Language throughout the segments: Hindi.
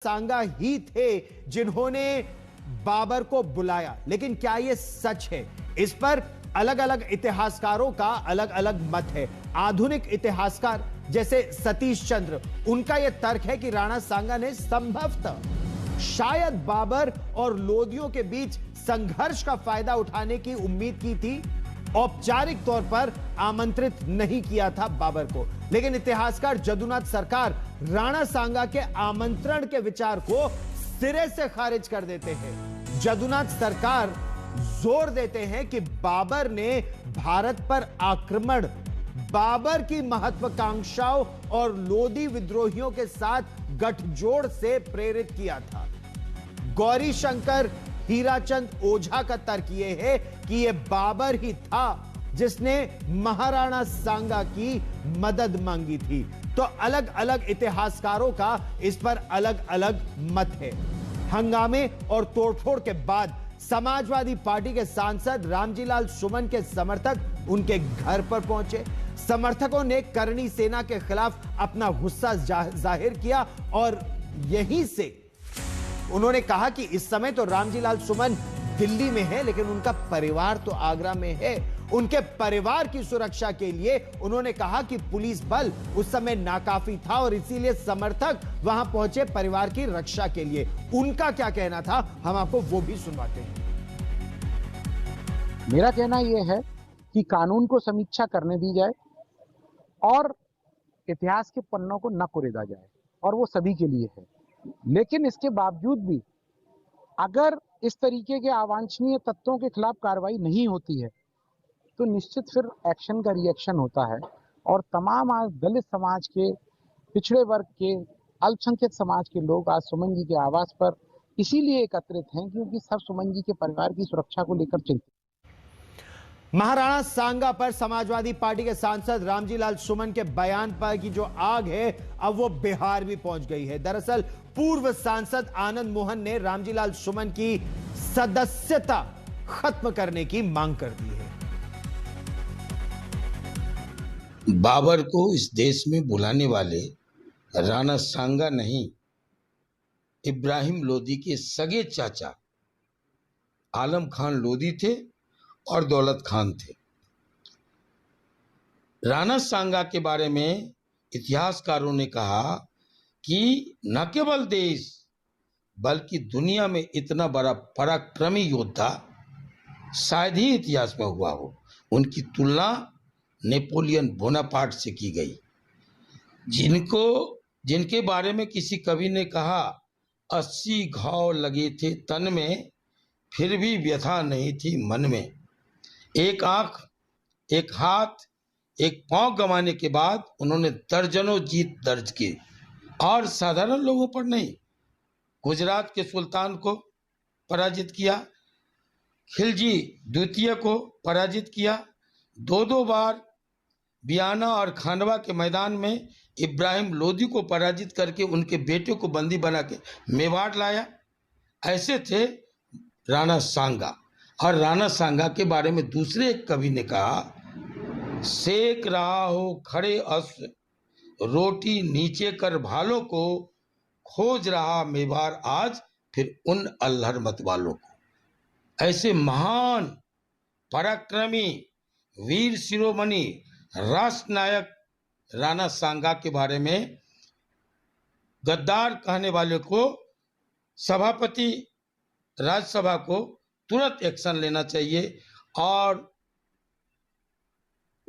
सांगा ही थे जिन्होंने बाबर को बुलाया, लेकिन क्या यह सच है? इस पर अलग अलग इतिहासकारों का अलग अलग मत है। आधुनिक इतिहासकार जैसे सतीश चंद्र, उनका यह तर्क है कि राणा सांगा ने संभवतः शायद बाबर और लोदियों के बीच संघर्ष का फायदा उठाने की उम्मीद की थी। औपचारिक तौर पर आमंत्रित नहीं किया था बाबर को, लेकिन इतिहासकार जदुनाथ सरकार राणा सांगा के आमंत्रण के विचार को सिरे से खारिज कर देते हैं। जदुनाथ सरकार जोर देते हैं कि बाबर ने भारत पर आक्रमण बाबर की महत्वाकांक्षाओं और लोदी विद्रोहियों के साथ गठजोड़ से प्रेरित किया था। गौरी शंकर हीराचंद ओझा का तर्क यह है कि यह बाबर ही था जिसने महाराणा सांगा की मदद मांगी थी। तो अलग अलग इतिहासकारों का इस पर अलग अलग मत है। हंगामे और तोड़फोड़ के बाद समाजवादी पार्टी के सांसद रामजीलाल सुमन के समर्थक उनके घर पर पहुंचे। समर्थकों ने करणी सेना के खिलाफ अपना गुस्सा जाहिर किया और यहीं से उन्होंने कहा कि इस समय तो रामजीलाल सुमन दिल्ली में है, लेकिन उनका परिवार तो आगरा में है। उनके परिवार की सुरक्षा के लिए उन्होंने कहा कि पुलिस बल उस समय नाकाफी था और इसीलिए समर्थक वहां पहुंचे परिवार की रक्षा के लिए। उनका क्या कहना था, हम आपको वो भी सुनवाते हैं। मेरा कहना यह है कि कानून को समीक्षा करने दी जाए और इतिहास के पन्नों को न कुरेदा जाए, और वो सभी के लिए है। लेकिन इसके बावजूद भी अगर इस तरीके के अवांछनीय तत्वों के खिलाफ कार्रवाई नहीं होती है तो निश्चित फिर एक्शन का रिएक्शन होता है। और तमाम आज दलित समाज के, पिछड़े वर्ग के, अल्पसंख्यक समाज के लोग आज सुमन जी के आवास पर इसीलिए एकत्रित हैं क्योंकि सब सुमन जी के परिवार की सुरक्षा को लेकर चिंतित। महाराणा सांगा पर समाजवादी पार्टी के सांसद रामजीलाल सुमन के बयान पर की जो आग है अब वो बिहार भी पहुंच गई है। दरअसल पूर्व सांसद आनंद मोहन ने रामजीलाल सुमन की सदस्यता खत्म करने की मांग कर दी है। बाबर को इस देश में बुलाने वाले राणा सांगा नहीं, इब्राहिम लोदी के सगे चाचा आलम खान लोदी थे और दौलत खान थे। राणा सांगा के बारे में इतिहासकारों ने कहा कि न केवल देश बल्कि दुनिया में इतना बड़ा पराक्रमी योद्धा शायद ही इतिहास में हुआ हो। उनकी तुलना नेपोलियन बोनापार्ट से की गई, जिनके बारे में किसी कवि ने कहा 80 घाव लगे थे तन में, फिर भी व्यथा नहीं थी मन में। एक आंख, एक हाथ, एक पांव गंवाने के बाद उन्होंने दर्जनों जीत दर्ज की और साधारण लोगों पर नहीं, गुजरात के सुल्तान को पराजित किया, खिलजी द्वितीय को पराजित किया, दो बार बियाना और खांडवा के मैदान में इब्राहिम लोदी को पराजित करके उनके बेटे को बंदी बना के मेवाड़ लाया। ऐसे थे राणा सांगा। और राणा सांगा के बारे में दूसरे एक कवि ने कहा, सेक रहा हो खड़े अश्व, रोटी नीचे कर भालों को, खोज रहा मेवाड़ आज फिर उन अल्हड़ मत वालों को। ऐसे महान पराक्रमी वीर शिरोमणि राष्ट्र नायक राणा सांगा के बारे में गद्दार कहने वाले को सभापति राज्यसभा को तुरंत एक्शन लेना चाहिए और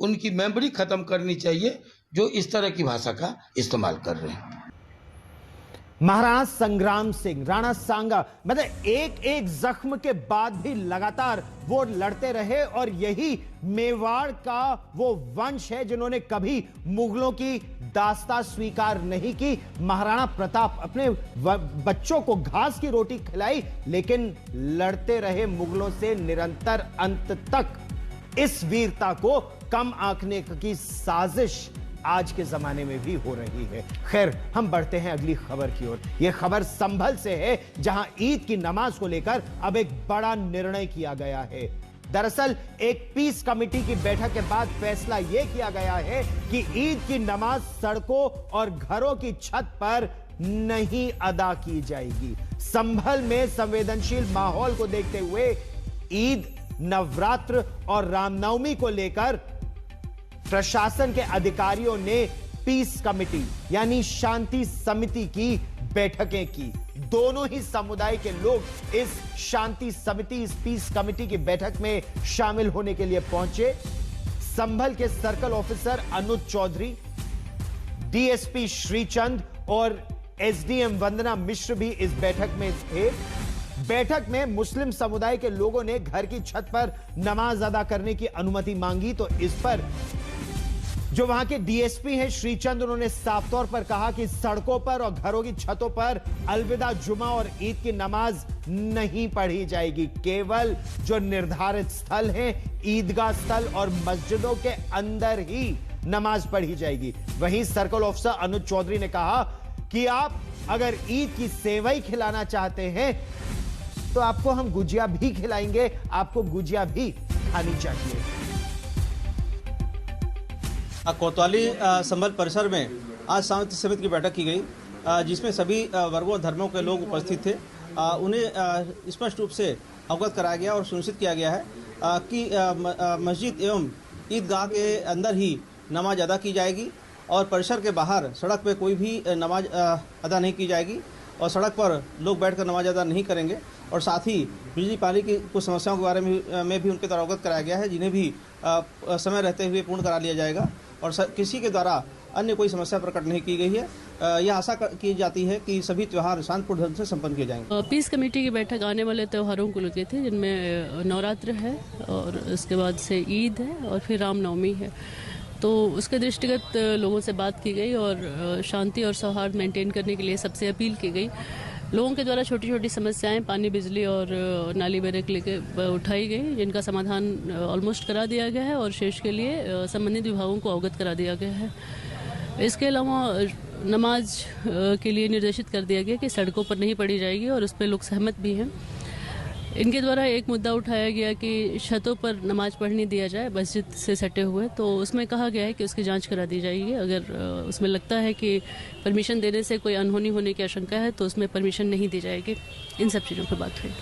उनकी मेमोरी खत्म करनी चाहिए जो इस तरह की भाषा का इस्तेमाल कर रहे हैं। महाराणा संग्राम सिंह, राणा सांगा, मतलब एक एक जख्म के बाद भी लगातार वो लड़ते रहे और यही मेवाड़ का वो वंश है जिन्होंने कभी मुगलों की दास्तां स्वीकार नहीं की। महाराणा प्रताप अपने बच्चों को घास की रोटी खिलाई, लेकिन लड़ते रहे मुगलों से निरंतर अंत तक। इस वीरता को कम आंकने की साजिश आज के जमाने में भी हो रही है। खैर, हम बढ़ते हैं अगली खबर की ओर। यह खबर संभल से है, जहां ईद की नमाज को लेकर अब एक बड़ा निर्णय किया गया है। दरअसल एक पीस कमेटी की बैठक के बाद फैसला यह किया गया है कि ईद की नमाज सड़कों और घरों की छत पर नहीं अदा की जाएगी। संभल में संवेदनशील माहौल को देखते हुए ईद, नवरात्र और रामनवमी को लेकर प्रशासन के अधिकारियों ने पीस कमेटी यानी शांति समिति की बैठकें की। दोनों ही समुदाय के लोग इस शांति समिति, इस पीस कमेटी की बैठक में शामिल होने के लिए पहुंचे। संभल के सर्कल ऑफिसर अनुज चौधरी, डीएसपी श्रीचंद और एसडीएम वंदना मिश्र भी इस बैठक में थे। बैठक में मुस्लिम समुदाय के लोगों ने घर की छत पर नमाज अदा करने की अनुमति मांगी, तो इस पर जो वहां के डीएसपी हैं श्रीचंद, उन्होंने साफ तौर पर कहा कि सड़कों पर और घरों की छतों पर अलविदा जुमा और ईद की नमाज नहीं पढ़ी जाएगी। केवल जो निर्धारित स्थल हैं, ईदगाह स्थल और मस्जिदों के अंदर ही नमाज पढ़ी जाएगी। वहीं सर्कल ऑफिसर अनुज चौधरी ने कहा कि आप अगर ईद की सेवई खिलाना चाहते हैं तो आपको हम गुजिया भी खिलाएंगे, आपको गुजिया भी खानी चाहिए। कोतवाली संभल परिसर में आज शांति समिति की बैठक की गई, जिसमें सभी वर्गों और धर्मों के लोग उपस्थित थे। उन्हें स्पष्ट रूप से अवगत कराया गया और सुनिश्चित किया गया है कि मस्जिद एवं ईदगाह के अंदर ही नमाज अदा की जाएगी और परिसर के बाहर सड़क पे कोई भी नमाज अदा नहीं की जाएगी और सड़क पर लोग बैठकर नमाज अदा नहीं करेंगे। और साथ ही बिजली पानी की कुछ समस्याओं के बारे में भी उनके द्वारा अवगत कराया गया है, जिन्हें भी समय रहते हुए पूर्ण करा लिया जाएगा और किसी के द्वारा अन्य कोई समस्या प्रकट नहीं की गई है। यह आशा की जाती है कि सभी त्यौहार शांतिपूर्ण ढंग से संपन्न किए जाएंगे। पीस कमेटी की बैठक आने वाले त्योहारों को लेकर थी, जिनमें नवरात्र है और उसके बाद से ईद है और फिर रामनवमी है। तो उसके दृष्टिगत लोगों से बात की गई और शांति और सौहार्द मेंटेन करने के लिए सबसे अपील की गई। लोगों के द्वारा छोटी छोटी समस्याएं पानी, बिजली और नाली बेरक लेके उठाई गई, जिनका समाधान ऑलमोस्ट करा दिया गया है और शेष के लिए संबंधित विभागों को अवगत करा दिया गया है। इसके अलावा नमाज के लिए निर्देशित कर दिया गया कि सड़कों पर नहीं पढ़ी जाएगी और उस पर लोग सहमत भी हैं। इनके द्वारा एक मुद्दा उठाया गया कि छतों पर नमाज पढ़ने दिया जाए मस्जिद से सटे हुए, तो उसमें कहा गया है कि उसकी जांच करा दी जाएगी। अगर उसमें लगता है कि परमिशन देने से कोई अनहोनी होने की आशंका है तो उसमें परमिशन नहीं दी जाएगी। इन सब चीज़ों पर बात हुई।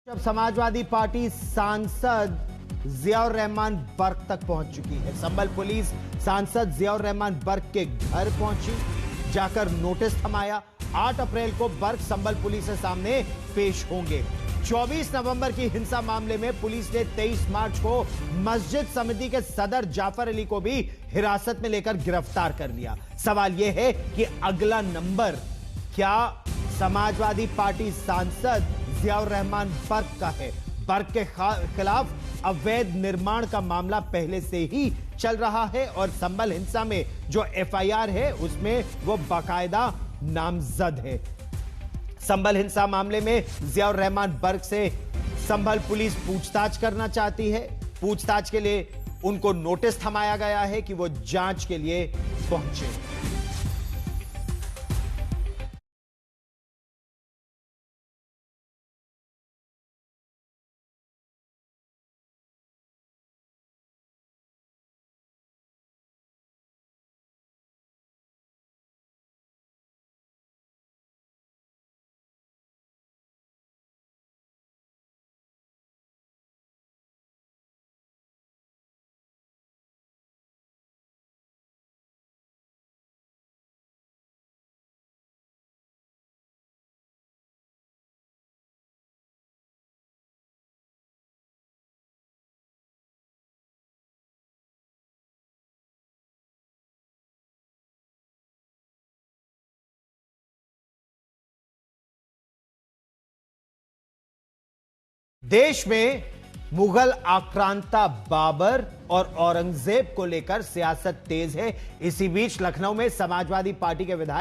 जब समाजवादी पार्टी सांसद जियाउर रहमान बर्क तक पहुंच चुकी है। संभल पुलिस सांसद जियाउर रहमान बर्क के घर पहुंची, जाकर नोटिस थमाया। 8 अप्रैल को बर्क संभल पुलिस के सामने पेश होंगे। 24 नवंबर की हिंसा मामले में पुलिस ने 23 मार्च को मस्जिद समिति के सदर जाफर अली को भी हिरासत में लेकर गिरफ्तार कर लिया। सवाल यह है कि अगला नंबर क्या समाजवादी पार्टी सांसद जियाउर रहमान बर्क का है? बर्क के खिलाफ अवैध निर्माण का मामला पहले से ही चल रहा है और संभल हिंसा में जो एफआईआर है उसमें वो बाकायदा नामजद है। संभल हिंसा मामले में जियाउर रहमान बर्क से संभल पुलिस पूछताछ करना चाहती है। पूछताछ के लिए उनको नोटिस थमाया गया है कि वो जांच के लिए पहुंचे। देश में मुगल आक्रांता बाबर और औरंगजेब को लेकर सियासत तेज है। इसी बीच लखनऊ में समाजवादी पार्टी के विधायक